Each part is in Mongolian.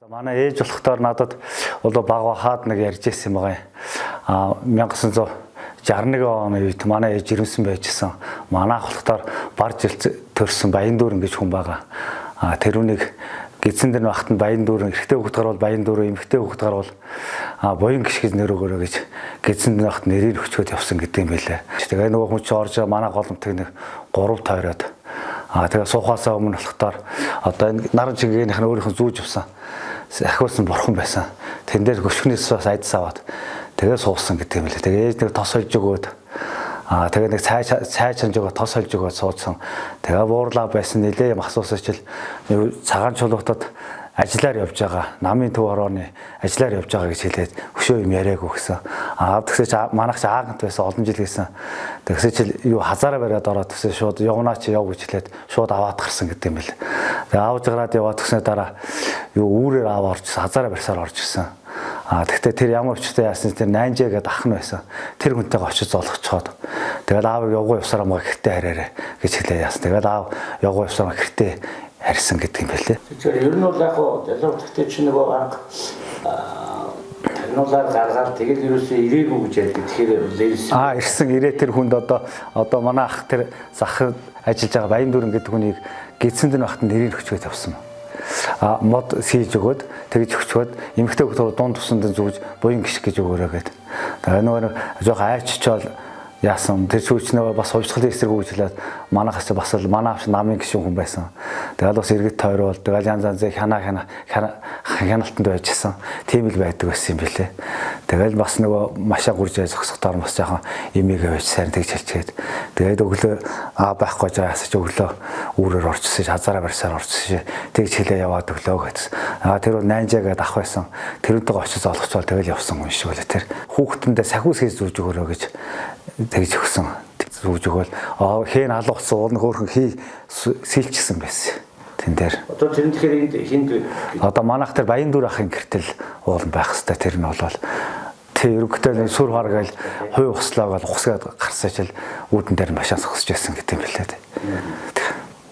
Манай ээж болохдоор надад бол баг хаад нэг ярьж ирсэн юм байгаа. 1961 оны үед манай ээж ирсэн байжсэн. Манай ах болохдоор барж төрсөн Баяндүүр гэж хүн байгаа. Тэр үнийг гидсэн дээр багтанд Баяндүүр, эрэгтэй хүүхдгээр бол Баяндүүр, эмэгтэй хүүхдгээр бол буян гიშгэж нэр өгөөрэй гэж гидсэн дээр багт нэрийг өчгөөд явсан гэдэг юм байлээ. Тэгээ нөгөө хүн чинь орж манай голомтыг нэг 3 тойроод тэгээ суухаасаа өмнө болохдоор одоо энэ наран чигийнх нь өөрийнх нь зүүж авсан. Ахиулсан бурхан байсан. Тэн дээр гүшгнээс бас айдас аваад тэгээ суусан гэдэг юм лээ. Тэгээ ээж нэг тос олж өгөөд тэгээ нэг цай чанж өгөө тос олж өгөөд суудсан. Тэгээ буурлаа байсан нэлээ юм асуусаач л цагаан чулуутад ажиллаар явж байгаа. Намын төв орооны ажиллаар явж байгаа гэж хэлээд хөшөө юм яриаггүй гэсэн. Тэгсээч манайх ч аагант байсан олон жил гэсэн. Тэгсээч юу хазаараа бариад ороод тэгсээ шууд явнаа чи яв гэж хэлээд шууд аваад гарсан гэдэг юм бэл. Тэгээ аавж гараад яваад тэгснээр дараа юу үүрээр аав орчихсон, хазаараа барьсаар орж ирсэн. Тэгтээ тэр ямар өчтэй яасан тэр 8J гэдэг ах нь байсан. Тэр хүнтэйгээ очиж золгочхоод. Тэгээд аавыг явгуу явсараа мага гэртээ хараарэ гэж хэлээ яасан. Тэгээд аав явгуу явсараа гэртээ харьсан гэдэг юм байлээ. Тэгэхээр ер нь бол яг хоо залуучтай чинь нөгөө анх тануулаар гаргаад тэгэл ерөөсөө ирээгүй гэж ярьдаг. Тэгэхээр ирсэн. Ирсэн ирээ тэр хүнд одоо манай ах тэр захад ажиллаж байгаа Баяндүүр гэдэг хүнийг гидсэн дээр багт нэрийг өчгөөд авсан. Мод сийж өгөөд тэгж өчгөөд эмэгтэй хүүхдүүд дунд тусанд зүгж буян гიშг гэж өгөөрэй гэдэг. Тэгээ нөгөө жоох айччаал яасан тэр шүүчнээ бас хувьцлын эсрэг үйлчлээд манайхаас бас л манай авч намын гишүүн хүн байсан. Тэгээд бас иргэд тойрвол тэгээд янз янзыг хяналтанд байжсэн. Тийм л байдаг байсан юм билээ. Тэгээд бас нөгөө машаа гурж зогсохтоор бас жоохон эмигээ байж сайн тэгж хэлчихэд тэгээд өглөө байхгүй жаасч өглөө үүрээр орчихсон хазаараа барьсаар орчихсон тэгж хэлээ яваад өглөө гэсэн. Тэр 8J гэдэг ах байсан. Тэрүүтэйгээ очиж олгочвол тэгэл явсан хүн шиг үлээ тэр. Хүүхэндээ сахиус хийж зүүж өгөөрэй гэж тэгж өгсөн. Зүүж өгөөл хийн алгацсан уул нь хөөрхөн хий сэлчихсэн байсан. Тэн дээр. Одоо тэр нь тэгэхээр хинд одоо манайх тэр Баяндүүр ахын гэртэл уул байх хэвээр тэр нь бол тэр өргөтэй сүр харгаал хуй услаагаал ухсгаад гарсаач л үүдэн дээр машаа сохсож байсан гэдэг юм билээ.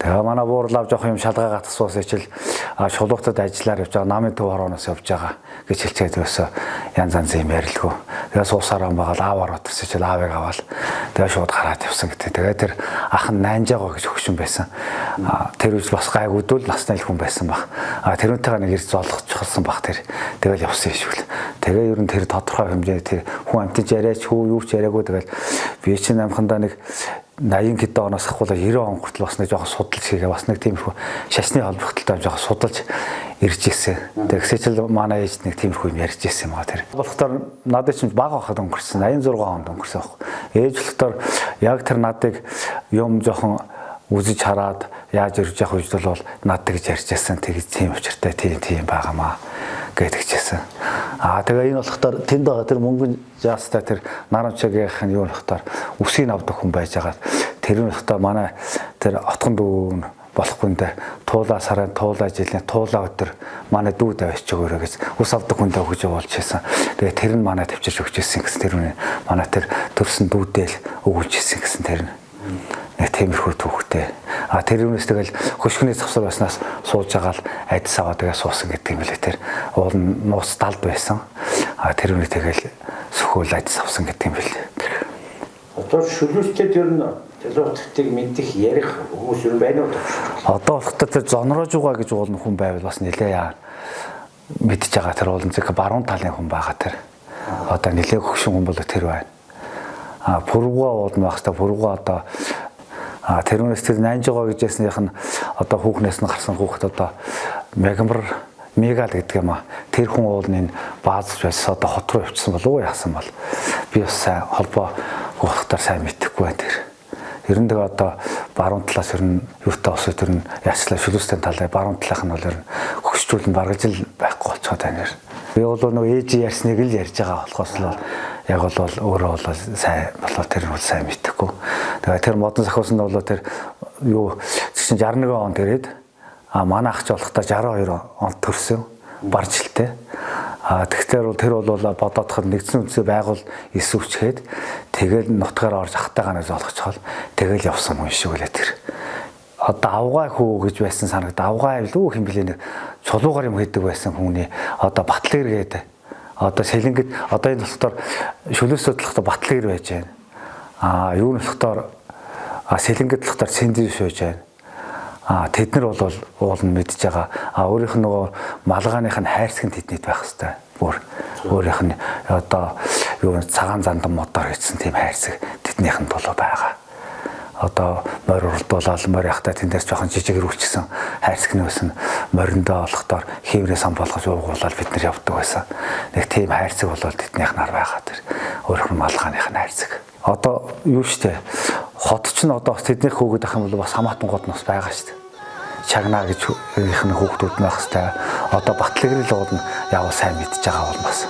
Тэгээ манай буурлав жоох юм шалгаагаа тасуусаач л шулуутад ажиллаар явж байгаа намын төв орооноос явж байгаа гэж хэлцээд өсөө янз янз юм ярилгүй. Тэгээ суусараа байгаа ааваар утсаач л аавыг аваад тэгээ шууд гараад явсан гэдэг. Тэгээ тэр ах нь 8J гэж хөгшин байсан. Тэр үс бас гайгуудвал насны хүн байсан баг. Тэрүүнтэйгээ нэг ирж золгочихсан баг тэр. Тэгэл явсан шүү л. Тэгээ ер нь тэр тодорхой хэмжээ тэр хүн амтж яриач хүү юу ч яриаггүй тэгэл би чинь амхандаа нэг 80 хэд оноос ахвал 90 он хүртэл бас нэг жоохон судалж хийгээ бас нэг тиймэрхүү шашны холбогдолтой жоохон судалж ирж ирсэн. Тэгсээч л манай ээж нэг тиймэрхүү юм ярьж ирсэн юм аа тэр. Болохдоор надад чинь бага байхад өнгөрсөн 86 онд өнгөрсөн байхгүй. Ээж болохдоор яг тэр надыг юм жоохон үзэж хараад яаж ирж явах үед бол надад гэж ярьж ирсэн. Тэгж тийм учиртай тийм байгаамаа гэдэгчээсэн. Тэгээ энэ болохдоор тэнд байгаа тэр мөнгөн жаастай тэр нарамчаагийнх нь юу болохдоор үсгийг авдаг хүн байж байгаа. Тэр нь болохдоор манай тэр отхон дүүн болохгүйндээ туулаа сарын туулаа жилийн туулаа өдөр манай дүү давьж өгөөрэй гэж ус авдаг хүндээ өгж явуулж байсан. Тэгээ тэр нь манай тавьчих өгч ирсэн гэсэн тэр нь манай тэр төрсөн дүүдэл өгүүлж ирсэн гэсэн тэр нь нэг тиймэрхүү түүхтэй. Тэр юунаас тэгэл хөшгөний завсар байснаас сууж байгаа л айдас аваад тэгээ суусан гэдэг юм лээ тэр. Уул нь нуус талд байсан. Тэр үний тэгэл сөхөөл айдас авсан гэдэг юм бэл. Одоо шүлүүстэд ер нь залуучдыг мэдих ярих хүмүүс юу байна уу? Одоо болохдоо тэр зонроож байгаа гэж уулын хүн байвал бас нэлээ мэдж байгаа тэр уулын зөв баруун талын хүн байгаа тэр. Одоо нэлээ хөгшин хүн бол тэр байна. Пургуа уулын байх та пургуа одоо тэрүүнээс тэр 8J гэж яснийх нь одоо хүүхнээс нь гарсан хүүхэд одоо мегал гэдэг юм аа. Тэр хүн уулын баазж байсан одоо хот руу явчихсан болов уу яасан бол би бас сайн холбоо гоохтаар сайн мэдэхгүй байна тэр. Ер нь тэгээ одоо баруун талаас ер нь юутай осоо тэр нь яачлаа шүлүүстэй талаа баруун талынх нь бол ер нь хөгшчүүл нь баргаж л байхгүй болчиход байна. Би бол нөгөө ээж ярьсныг л ярьж байгаа болохоос л яг бол өөрөө бол сайн болоо тэр нь бол сайн мэдэхгүй. Тэгээ тэр модон сахиусанд бол тэр юу 61 онд ирээд манай ах ч болохдоо 62 онд төрсөн баржилттай. Тэгэхээр тэр бол бодоодоход нэгдсэн үндэсний байгуул эсвүчгээд тэгэл нутгаар орж ахтайгаа нэг золгочхол тэгэл явсан хүн шиг үлээ тэр. одоо авгаа хүү гэж байсан санагд авгаа илүү хэм блэ нэг чулуугаар юм хийдэг байсан хүмүүний одоо батлагэр гэдэг одоо сэлэнгэд одоо энэ болохоор шүлээс судлахдаа батлагэр байж байна. Юу нь болохоор сэлэнгэд болохоор сэндвич байж байна. Тэд нар бол уул нь мэдж байгаа. Өөрийнх нь нөгөө малгааных нь хайрцаг нь тэднийд байх хэвээр. Бүр өөрийнх нь одоо юу цагаан зандан модоор хийсэн тийм хайрцаг тэднийх нь болоо байгаа. Одоо морь уралдуулаад морь яхта тэн дээр жоохон жижиг рүүчсэн хайрцагны өсөн мориндоо болохдоор хийврээ сан болгож уугуулаад бид нар явдаг байсан. Нэг тийм хайрцаг болол тэднийх нар байгаа тэр өөрөх нь малгааных нь хайрцаг. Одоо юу штэ хот ч н одоо бас тэднийх хөөгд ах юм бол бас хамаатан гот нь бас байгаа штэ. Чагнаа гэж их нь хөөгдүүд байх хэвээр. Одоо батлагрын л уул нь яваа сайн мэдж байгаа бол бас.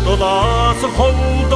Hodolası holda